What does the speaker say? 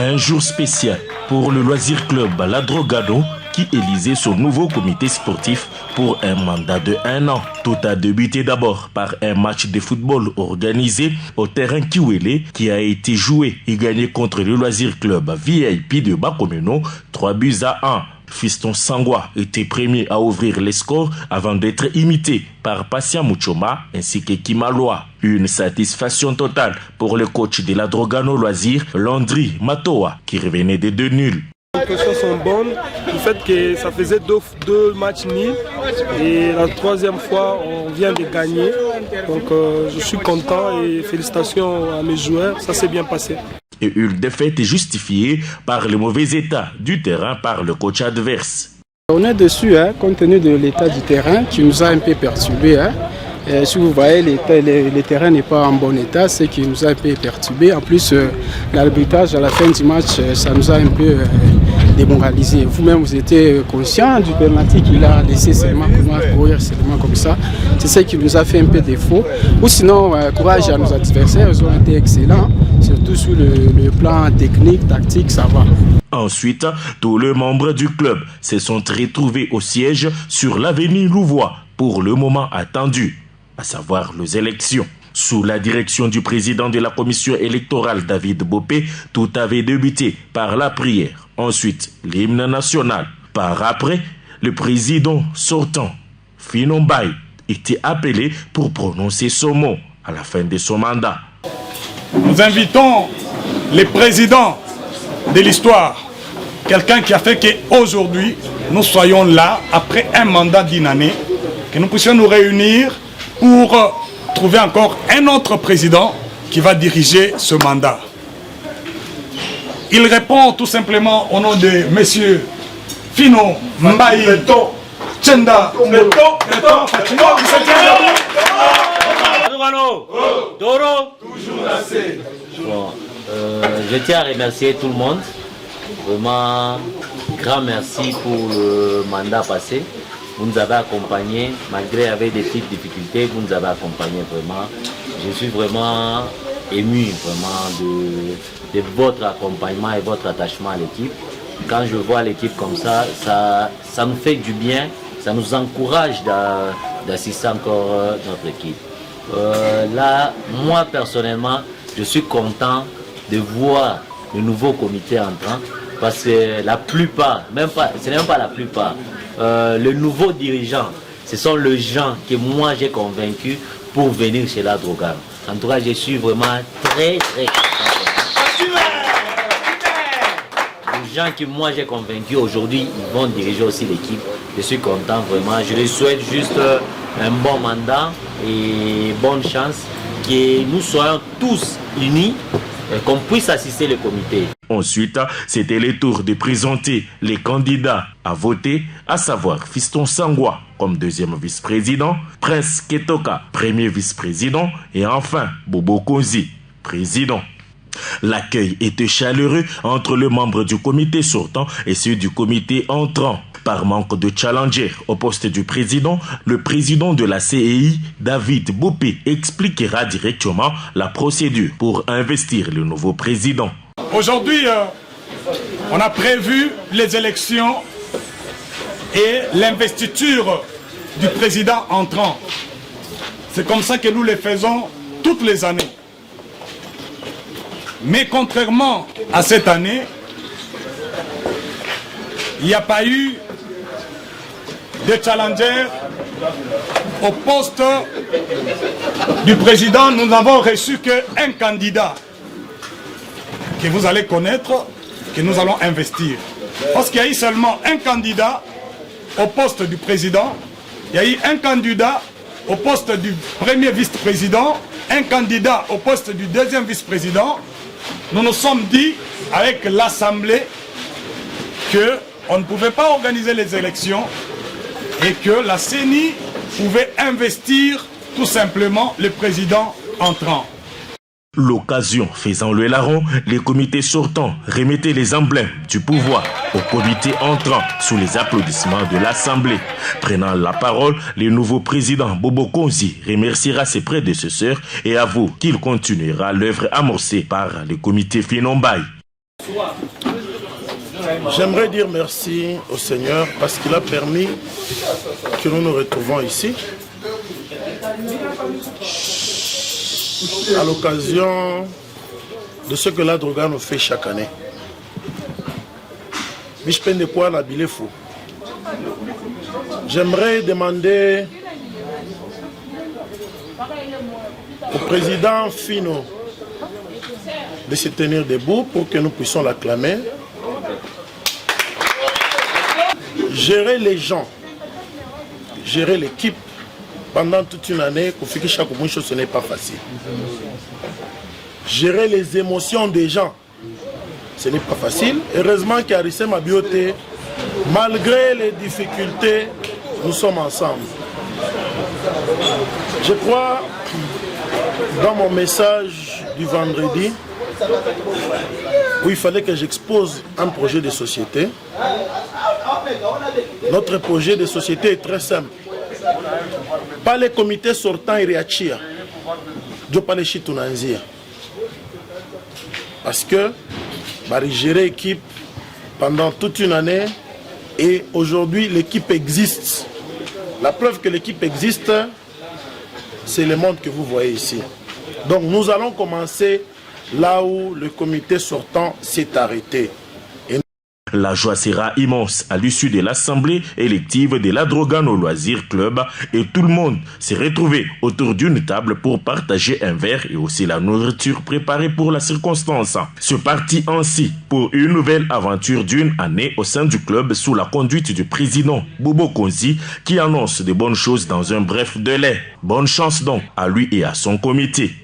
Un jour spécial pour le Loisir Club Ladrogado qui élisait son nouveau comité sportif pour un mandat de 1 an. Tout a débuté d'abord par un match de football organisé au terrain Kiwele qui a été joué et gagné contre le Loisir Club VIP de Bakomeno 3-1. Fiston Sangwa était premier à ouvrir les scores avant d'être imité par Passia Muchoma ainsi que Kimaloa. Une satisfaction totale pour le coach de la Drogano Loisir, Landry Matoa, qui revenait des 2 nuls. Les impressions sont bonnes, du fait que ça faisait deux matchs nuls et la 3e fois on vient de gagner. Donc je suis content et félicitations à mes joueurs, ça s'est bien passé. Et une défaite est justifiée par le mauvais état du terrain par le coach adverse. On est dessus, compte tenu de l'état du terrain qui nous a un peu perturbé. Si vous voyez, le terrain n'est pas en bon état, ce qui nous a un peu perturbé. En plus, l'arbitrage à la fin du match, ça nous a un peu démoralisé. Vous-même, vous étiez conscient du penalty qu'il a laissé seulement courir seulement comme ça. C'est ce qui nous a fait un peu défaut. Ou sinon, courage à nos adversaires, ils ont été excellents, surtout sur le plan technique, tactique, ça va. Ensuite, tous les membres du club se sont retrouvés au siège sur l'avenue Louvois pour le moment attendu, à savoir les élections. Sous la direction du président de la commission électorale David Bopé, tout avait débuté par la prière. Ensuite, l'hymne national. Par après, le président sortant, Finon Mbaye, était appelé pour prononcer son mot à la fin de son mandat. Nous invitons les présidents de l'histoire, quelqu'un qui a fait qu'aujourd'hui, nous soyons là, après un mandat d'1 année, que nous puissions nous réunir pour trouver encore un autre président qui va diriger ce mandat. Il répond tout simplement au nom de M. Finon Mbaye Tchenda je tiens à remercier tout le monde. Vraiment, grand merci pour le mandat passé. Vous nous avez accompagnés, malgré avec des petites difficultés, vous nous avez accompagnés vraiment. Je suis vraiment ému vraiment de votre accompagnement et votre attachement à l'équipe. Quand je vois l'équipe comme ça nous fait du bien, ça nous encourage d'assister encore notre équipe. Là, moi personnellement, je suis content de voir le nouveau comité entrant parce que la plupart, ce n'est même pas la plupart, le nouveau dirigeant, ce sont les gens que moi j'ai convaincus pour venir chez la Drogano. En tout cas, je suis vraiment très content. Les gens que moi j'ai convaincus aujourd'hui, ils vont diriger aussi l'équipe. Je suis content vraiment. Je les souhaite juste un bon mandat et bonne chance, que nous soyons tous unis, qu'on puisse assister le comité. Ensuite, c'était le tour de présenter les candidats à voter, à savoir Fiston Sangwa comme 2e vice-président, Prince Ketoka, 1er vice-président et enfin Bobo Konzi, président. L'accueil était chaleureux entre les membres du comité sortant et ceux du comité entrant. Par manque de challenger au poste du président, le président de la CEI, David Bopé, expliquera directement la procédure pour investir le nouveau président. Aujourd'hui, on a prévu les élections et l'investiture du président entrant. C'est comme ça que nous les faisons toutes les années. Mais contrairement à cette année, il n'y a pas eu de challenger au poste du président. Nous n'avons reçu qu'un candidat que vous allez connaître, que nous allons investir. Parce qu'il y a eu seulement un candidat au poste du président, il y a eu un candidat au poste du 1er vice-président, un candidat au poste du 2e vice-président. Nous nous sommes dit avec l'Assemblée qu'on ne pouvait pas organiser les élections et que la CENI pouvait investir tout simplement le président entrant. L'occasion faisant le larron, les comités sortants remettaient les emblèmes du pouvoir au comité entrant sous les applaudissements de l'Assemblée. Prenant la parole, le nouveau président Bobo Konzi remerciera ses prédécesseurs et avoue qu'il continuera l'œuvre amorcée par le comité Finon Mbaye. J'aimerais dire merci au Seigneur parce qu'il a permis que nous nous retrouvons ici à l'occasion de ce que la Droga nous fait chaque année. J'aimerais demander au président Fino de se tenir debout pour que nous puissions l'acclamer. Gérer les gens, gérer l'équipe pendant toute une année, ce n'est pas facile. Gérer les émotions des gens, ce n'est pas facile. Heureusement qu'Arissé Mabioté, malgré les difficultés, nous sommes ensemble. Je crois, dans mon message du vendredi, où il fallait que j'expose un projet de société. Notre projet de société est très simple. Pas les comités sortants et réachir. Je pas les chitunanzir. Parce que gérer l'équipe pendant toute une année et aujourd'hui l'équipe existe. La preuve que l'équipe existe, c'est le monde que vous voyez ici. Donc nous allons commencer là où le comité sortant s'est arrêté. La joie sera immense à l'issue de l'assemblée élective de la Drogano Loisir Club et tout le monde s'est retrouvé autour d'une table pour partager un verre et aussi la nourriture préparée pour la circonstance. C'est parti ainsi pour une nouvelle aventure d'une année au sein du club sous la conduite du président Bobo Konzi qui annonce de bonnes choses dans un bref délai. Bonne chance donc à lui et à son comité.